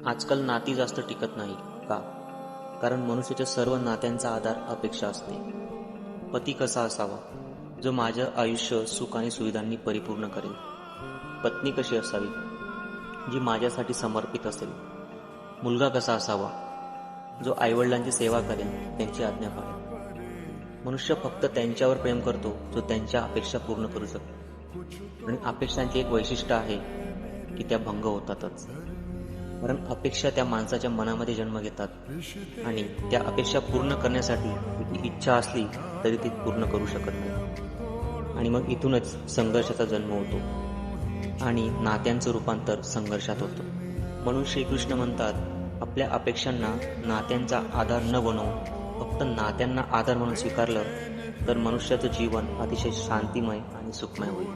आजकाल नाती जास्त टिकत नाही का? कारण मनुष्याच्या सर्व नात्यांचा आधार अपेक्षा असते. पती कसा असावा, जो माझं आयुष्य सुख आणि सुविधांनी परिपूर्ण करेल. पत्नी कशी असावी, जी माझ्यासाठी समर्पित असेल. मुलगा कसा असावा, जो आईवडिलांची सेवा करेल, त्यांची आज्ञा पाळेल. मनुष्य फक्त त्यांच्यावर प्रेम करतो जो त्यांच्या अपेक्षा पूर्ण करू शकतो. आणि अपेक्षांचे एक वैशिष्ट्य आहे की त्या भंग होतातच. कारण अपेक्षा त्या माणसाच्या मनामध्ये जन्म घेतात आणि त्या अपेक्षा पूर्ण करण्यासाठी किती इच्छा असली तरी ती पूर्ण करू शकत नाही. आणि मग इथूनच संघर्षाचा जन्म होतो आणि नात्यांचं रूपांतर संघर्षात होतं. म्हणून श्रीकृष्ण म्हणतात, आपल्या अपेक्षांना नात्यांचा आधार न बनवून फक्त नात्यांना आधार म्हणून स्वीकारलं तर मनुष्याचं जीवन अतिशय शांतिमय आणि सुखमय होईल.